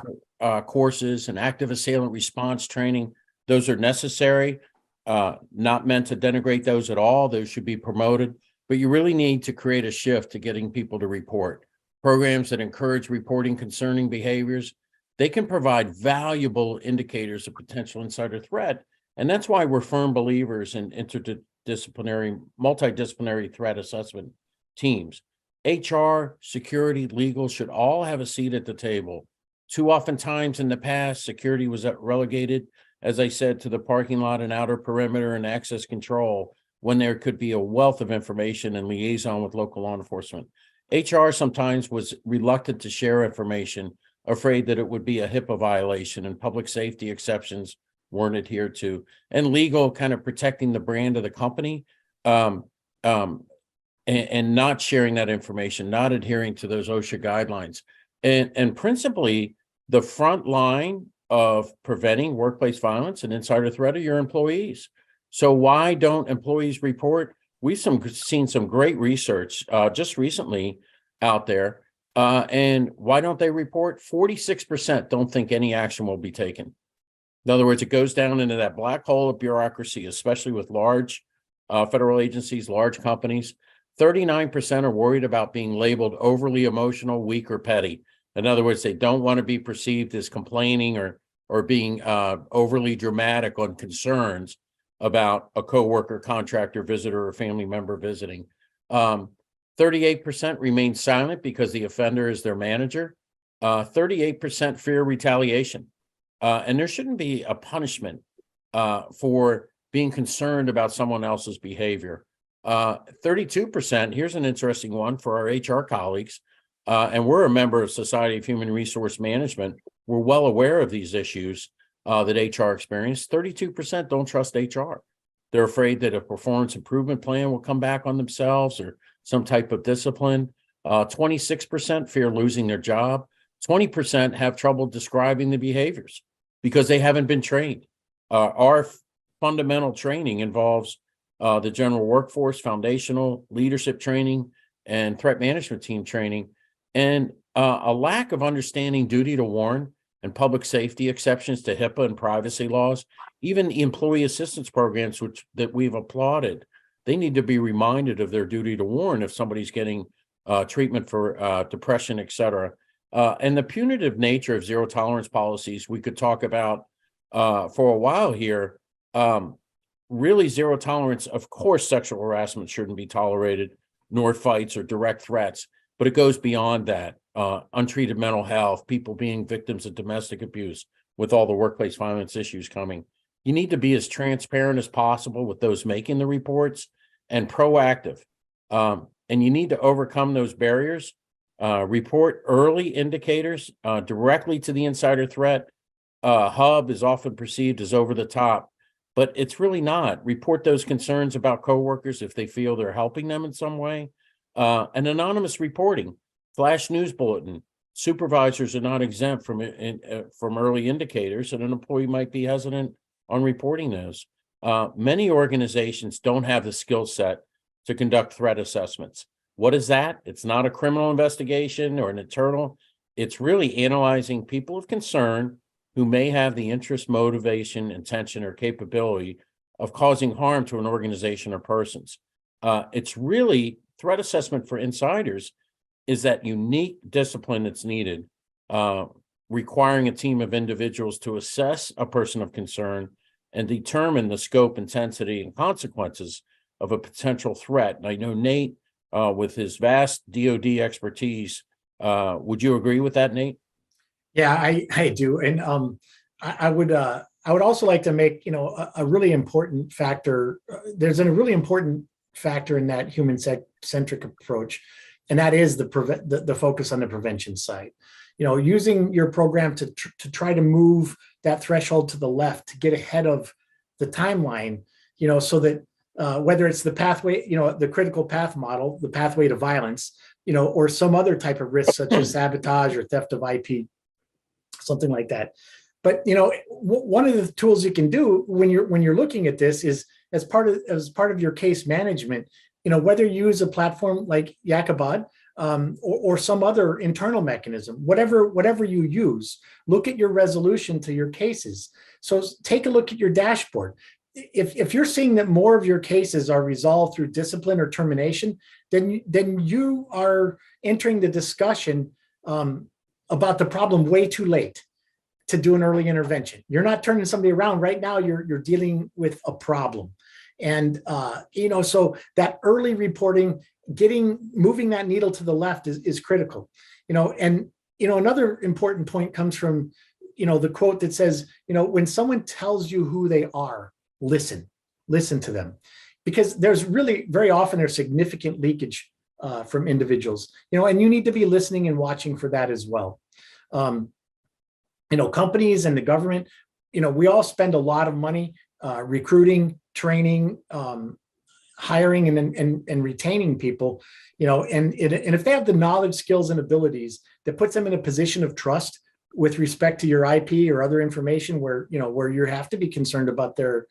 courses and active assailant response training. Those are necessary, not meant to denigrate those at all. Those should be promoted. But you really need to create a shift to getting people to report. Programs that encourage reporting concerning behaviors, they can provide valuable indicators of potential insider threat. And that's why we're firm believers in multidisciplinary threat assessment teams. HR, security, legal should all have a seat at the table. Too often times in the past, security was relegated, as I said, to the parking lot and outer perimeter and access control, when there could be a wealth of information and liaison with local law enforcement. HR sometimes was reluctant to share information, afraid that it would be a HIPAA violation, and public safety exceptions weren't adhered to. And legal kind of protecting the brand of the company, and not sharing that information, not adhering to those OSHA guidelines. And principally, the front line of preventing workplace violence and insider threat are your employees. So why don't employees report? We've seen some great research just recently out there. And why don't they report? 46% don't think any action will be taken. In other words, it goes down into that black hole of bureaucracy, especially with large federal agencies, large companies. 39% are worried about being labeled overly emotional, weak, or petty. In other words, they don't want to be perceived as complaining or being overly dramatic on concerns about a coworker, contractor, visitor, or family member visiting. 38% remain silent because the offender is their manager. 38% fear retaliation. And there shouldn't be a punishment for being concerned about someone else's behavior. 32%, here's an interesting one for our HR colleagues, and we're a member of Society of Human Resource Management. We're well aware of these issues that HR experience. 32% don't trust HR. They're afraid that a performance improvement plan will come back on themselves or some type of discipline. 26% fear losing their job. 20% have trouble describing the behaviors because they haven't been trained. Our fundamental training involves the general workforce, foundational leadership training, and threat management team training, and a lack of understanding duty to warn and public safety exceptions to HIPAA and privacy laws. Even the employee assistance programs, that we've applauded, they need to be reminded of their duty to warn if somebody's getting treatment for depression, et cetera. And the punitive nature of zero tolerance policies we could talk about for a while here. Really, zero tolerance, of course, sexual harassment shouldn't be tolerated, nor fights or direct threats, but it goes beyond that. Untreated mental health, people being victims of domestic abuse, with all the workplace violence issues coming. You need to be as transparent as possible with those making the reports and proactive. And you need to overcome those barriers. Report early indicators directly to the insider threat hub is often perceived as over the top, but it's really not. Report those concerns about coworkers if they feel they're helping them in some way. And anonymous reporting, flash news bulletin. Supervisors are not exempt from early indicators, and an employee might be hesitant on reporting those. Many organizations don't have the skill set to conduct threat assessments. What is that? It's not a criminal investigation or an internal. It's really analyzing people of concern who may have the interest, motivation, intention, or capability of causing harm to an organization or persons. It's really threat assessment for insiders is that unique discipline that's needed, requiring a team of individuals to assess a person of concern and determine the scope, intensity, and consequences of a potential threat. And I know Nate, with his vast DoD expertise, would you agree with that, Nate? Yeah, I do. And I would also like to make, a really important factor. There's a really important factor in that human-centric approach, and that is the focus on the prevention side. Using your program to try to move that threshold to the left to get ahead of the timeline, so that whether it's the pathway, the critical path model, the pathway to violence, or some other type of risk such as sabotage or theft of IP, something like that. But one of the tools you can do when you're looking at this is as part of your case management, whether you use a platform like Yakabad, or some other internal mechanism, whatever you use, look at your resolution to your cases. So take a look at your dashboard. If you're seeing that more of your cases are resolved through discipline or termination, then you are entering the discussion about the problem way too late to do an early intervention. You're not turning somebody around right now. You're dealing with a problem. And, so that early reporting, moving that needle to the left is critical, and, another important point comes from, the quote that says, when someone tells you who they are, listen to them, because there's really very often there's significant leakage from individuals, and you need to be listening and watching for that as well. Companies and the government, we all spend a lot of money recruiting, training, hiring, and retaining people, and if they have the knowledge, skills, and abilities that puts them in a position of trust with respect to your IP or other information where you have to be concerned about their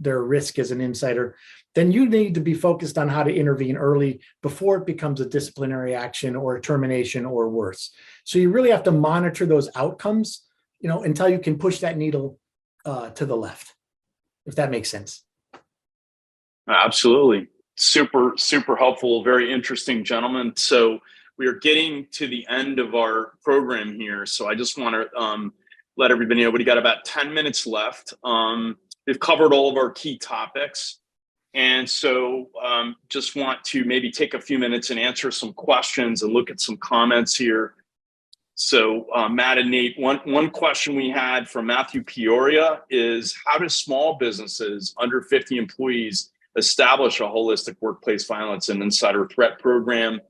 risk as an insider, then you need to be focused on how to intervene early before it becomes a disciplinary action or a termination or worse. So you really have to monitor those outcomes, until you can push that needle to the left, if that makes sense. Absolutely. Super, super helpful. Very interesting, gentlemen. So we are getting to the end of our program here. So I just want to let everybody know we got about 10 minutes left. We've covered all of our key topics. And so just want to maybe take a few minutes and answer some questions and look at some comments here. So Matt and Nate, one question we had from Matthew Peoria is, how do small businesses under 50 employees establish a holistic workplace violence and insider threat program?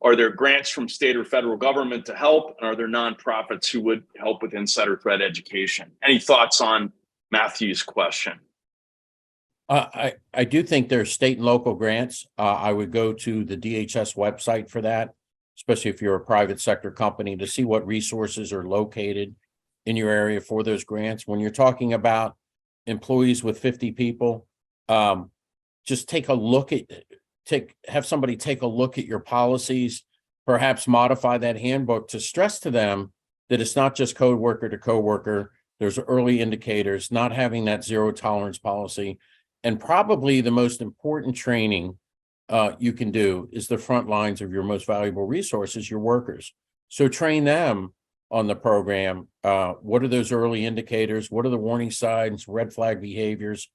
Are there grants from state or federal government to help? And are there nonprofits who would help with insider threat education? Any thoughts on Matthew's question? I do think there's state and local grants. I would go to the DHS website for that, especially if you're a private sector company, to see what resources are located in your area for those grants. When you're talking about employees with 50 people, just take a look at, have somebody take a look at your policies, perhaps modify that handbook to stress to them that it's not just code worker to coworker. There's early indicators, not having that zero tolerance policy. And probably the most important training you can do is the front lines of your most valuable resources, your workers. So train them on the program. What are those early indicators? What are the warning signs, red flag behaviors,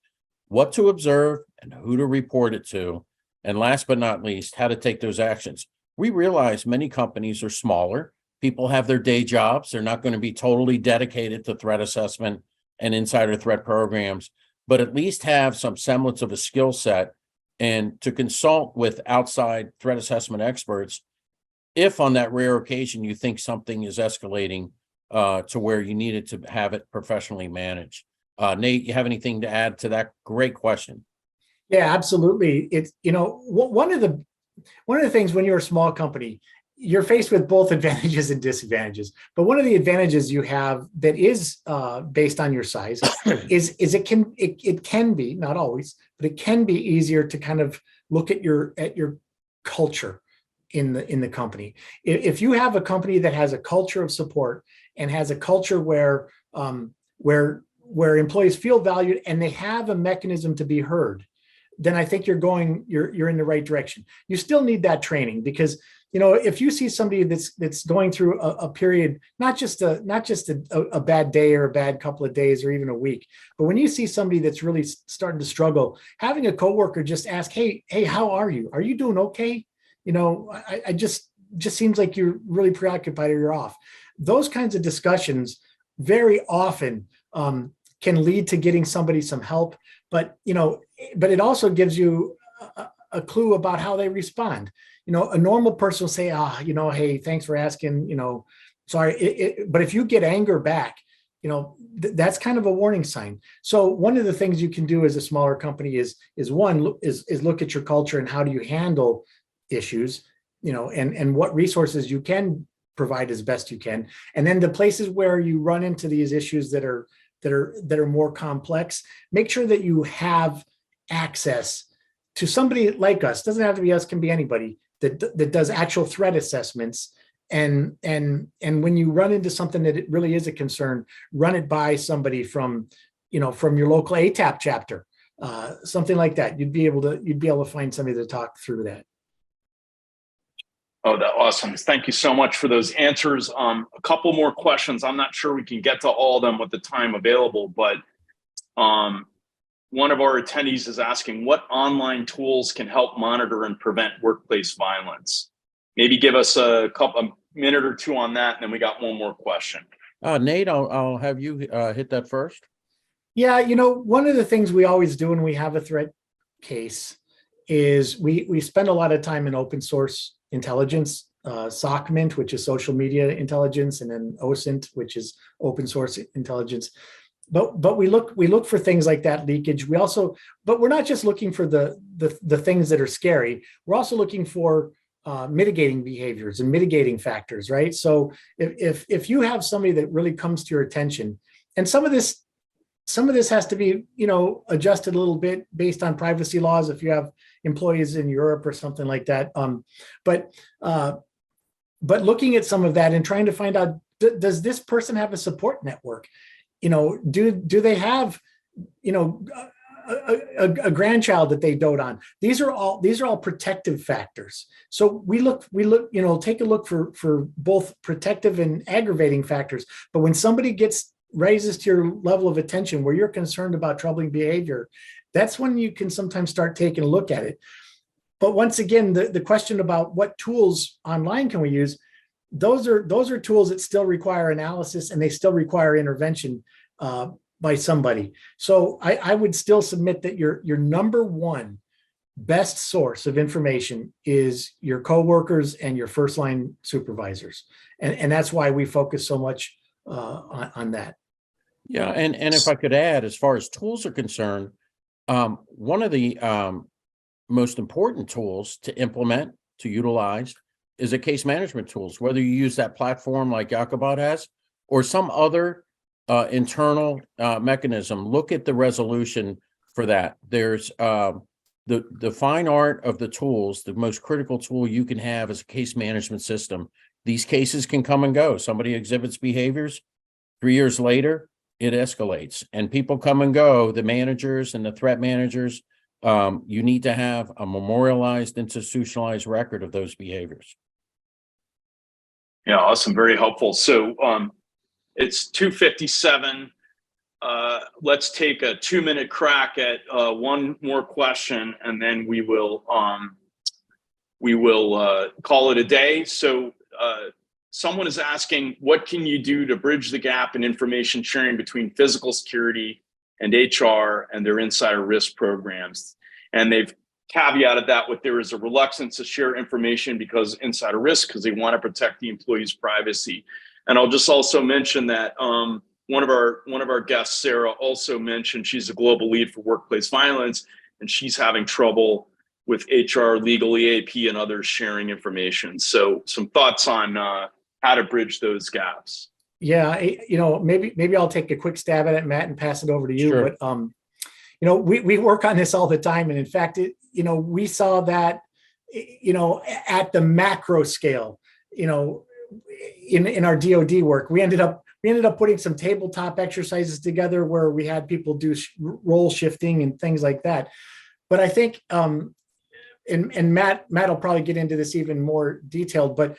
what to observe and who to report it to? And last but not least, how to take those actions. We realize many companies are smaller. People have their day jobs. They're not going to be totally dedicated to threat assessment and insider threat programs, but at least have some semblance of a skill set and to consult with outside threat assessment experts if on that rare occasion you think something is escalating to where you needed to have it professionally managed. Nate, you have anything to add to that? Great question. Yeah, absolutely. It's, one of the things when you're a small company, you're faced with both advantages and disadvantages. But one of the advantages you have that is based on your size is it can be, not always, but it can be easier to kind of look at your culture in the company. If you have a company that has a culture of support and has a culture where employees feel valued and they have a mechanism to be heard, then I think you're in the right direction. You still need that training because if you see somebody that's going through a period, not just a bad day or a bad couple of days or even a week, but when you see somebody that's really starting to struggle, having a coworker just ask, hey, how are you? Are you doing okay? I just seems like you're really preoccupied or you're off. Those kinds of discussions very often can lead to getting somebody some help, but it also gives you a clue about how they respond. A normal person will say, hey, thanks for asking, sorry. But if you get anger back, that's kind of a warning sign. So one of the things you can do as a smaller company is look at your culture and how do you handle issues, and what resources you can provide as best you can. And then the places where you run into these issues that are more complex, make sure that you have access to somebody like us. Doesn't have to be us, can be anybody that does actual threat assessments. And when you run into something that it really is a concern, run it by somebody from your local ATAP chapter, something like that. You'd be able to find somebody to talk through that. Oh, that's awesome. Thank you so much for those answers. A couple more questions. I'm not sure we can get to all of them with the time available, but one of our attendees is asking, what online tools can help monitor and prevent workplace violence? Maybe give us a minute or two on that, and then we got one more question. Nate, I'll have you hit that first. Yeah, one of the things we always do when we have a threat case is we spend a lot of time in open source intelligence, SOCMINT, which is social media intelligence, and then OSINT, which is open source intelligence. But we look for things like that leakage. But we're not just looking for the things that are scary. We're also looking for mitigating behaviors and mitigating factors, right? So if you have somebody that really comes to your attention, and some of this has to be adjusted a little bit based on privacy laws if you have employees in Europe or something like that. But looking at some of that and trying to find out, does this person have a support network? Do they have a grandchild that they dote on? These are all protective factors. So we look, take a look for both protective and aggravating factors. But when somebody raises to your level of attention where you're concerned about troubling behavior, that's when you can sometimes start taking a look at it. But once again, the question about what tools online can we use, those are tools that still require analysis and they still require intervention by somebody. So I would still submit that your number one best source of information is your coworkers and your first line supervisors. And that's why we focus so much on that. Yeah, and if I could add, as far as tools are concerned, one of the most important tools to implement, to utilize, is a case management tools, whether you use that platform like Jacobot has or some other internal mechanism. Look at the resolution for that. There's the fine art of the tools. The most critical tool you can have is a case management system. These cases can come and go. Somebody exhibits behaviors, 3 years later, it escalates and people come and go, the managers and the threat managers. You need to have a memorialized, institutionalized record of those behaviors. Yeah, awesome. Very helpful. So it's 2:57. Let's take a 2-minute crack at one more question, and then we will call it a day. So someone is asking, what can you do to bridge the gap in information sharing between physical security and HR and their insider risk programs? And they've caveated that with there is a reluctance to share information because insider risk, because they want to protect the employee's privacy. And I'll just also mention that one of our guests, Sarah, also mentioned she's a global lead for workplace violence, and she's having trouble with HR, legal, EAP, and others sharing information. So some thoughts on how to bridge those gaps. Yeah, maybe I'll take a quick stab at it, Matt, and pass it over to you. Sure. But we work on this all the time, and in fact, we saw that at the macro scale, in our DoD work, we ended up putting some tabletop exercises together where we had people do role shifting and things like that. But I think and Matt will probably get into this even more detailed, but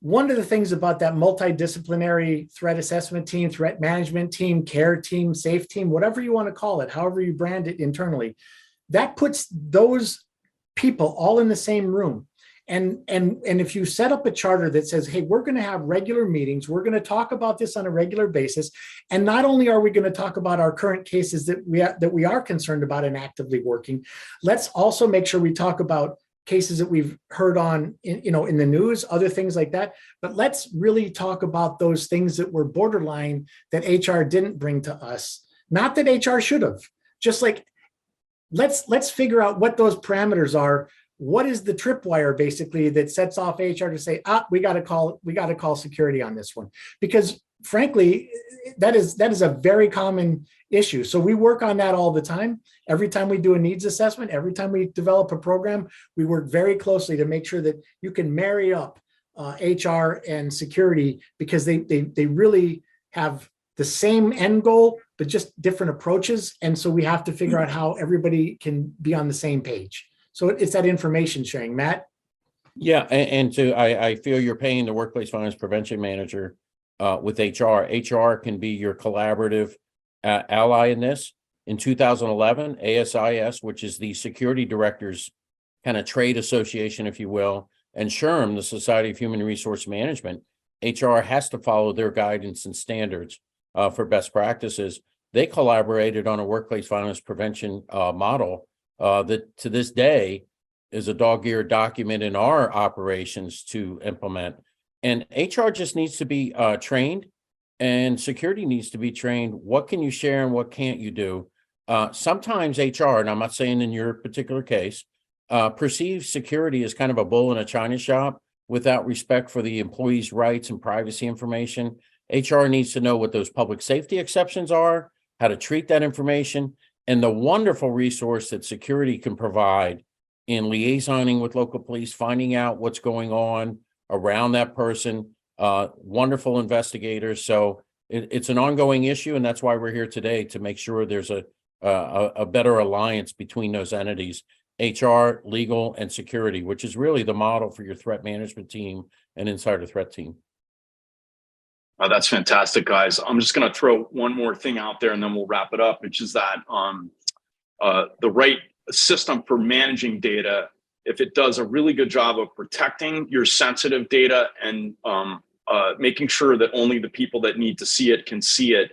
one of the things about that multidisciplinary threat assessment team, threat management team, care team, safe team, whatever you want to call it, however you brand it internally, that puts those people all in the same room. And if you set up a charter that says, hey, we're going to have regular meetings, we're going to talk about this on a regular basis. And not only are we going to talk about our current cases that we are concerned about and actively working, let's also make sure we talk about cases that we've heard on in the news, other things like that. But let's really talk about those things that were borderline that HR didn't bring to us. Not that HR should have. Just like let's figure out what those parameters are. What is the tripwire basically that sets off HR to say, we got to call security on this one? Because frankly, that is a very common issue. So we work on that all the time. Every time we do a needs assessment, every time we develop a program, we work very closely to make sure that you can marry up HR and security, because they really have the same end goal, but just different approaches. And so we have to figure out how everybody can be on the same page. So it's that information sharing. Matt? Yeah, I feel you're paying the workplace violence prevention manager with HR. HR can be your collaborative ally in this. In 2011, ASIS, which is the security directors kind of trade association, if you will, and SHRM, the Society of Human Resource Management, HR has to follow their guidance and standards for best practices. They collaborated on a workplace violence prevention model that to this day is a dog-eared document in our operations to implement. And HR just needs to be trained, and security needs to be trained. What can you share and what can't you do? Sometimes HR, and I'm not saying in your particular case, perceives security as kind of a bull in a china shop without respect for the employee's rights and privacy information. HR needs to know what those public safety exceptions are, how to treat that information, and the wonderful resource that security can provide in liaisoning with local police, finding out what's going on around that person, wonderful investigators. So it's an ongoing issue, and that's why we're here today, to make sure there's a better alliance between those entities, HR, legal, and security, which is really the model for your threat management team and insider threat team. Oh, that's fantastic, guys. I'm just going to throw one more thing out there and then we'll wrap it up, which is that the right system for managing data, if it does a really good job of protecting your sensitive data and making sure that only the people that need to see it can see it,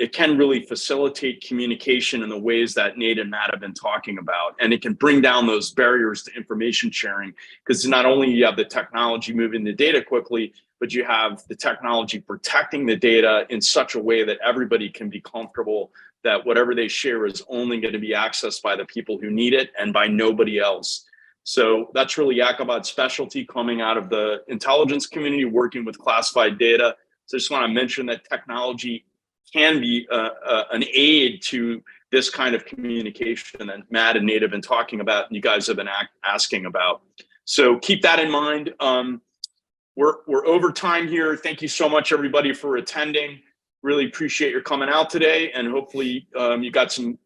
it can really facilitate communication in the ways that Nate and Matt have been talking about. And it can bring down those barriers to information sharing, because not only you have the technology moving the data quickly, but you have the technology protecting the data in such a way that everybody can be comfortable that whatever they share is only going to be accessed by the people who need it and by nobody else. So that's really Yakubad's specialty, coming out of the intelligence community, working with classified data. So I just want to mention that technology can be an aid to this kind of communication that Matt and Nate have been talking about, and you guys have been asking about. So keep that in mind. We're over time here. Thank you so much, everybody, for attending. Really appreciate your coming out today, and hopefully you got some,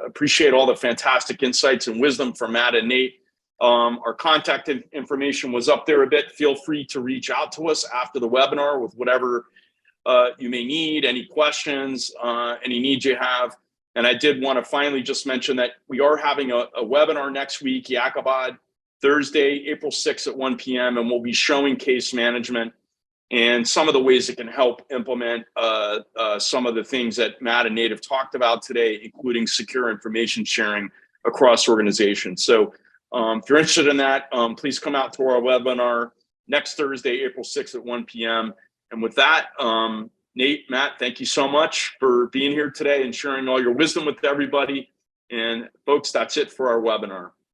appreciate all the fantastic insights and wisdom from Matt and Nate. Our contact information was up there a bit. Feel free to reach out to us after the webinar with whatever you may need, any questions, any needs you have. And I did want to finally just mention that we are having a webinar next week, Yakubad, Thursday, April 6th at 1 p.m. And we'll be showing case management and some of the ways it can help implement some of the things that Matt and Nate have talked about today, including secure information sharing across organizations. So if you're interested in that, please come out to our webinar next Thursday, April 6th at 1 p.m. And with that, Nate, Matt, thank you so much for being here today and sharing all your wisdom with everybody. And folks, that's it for our webinar.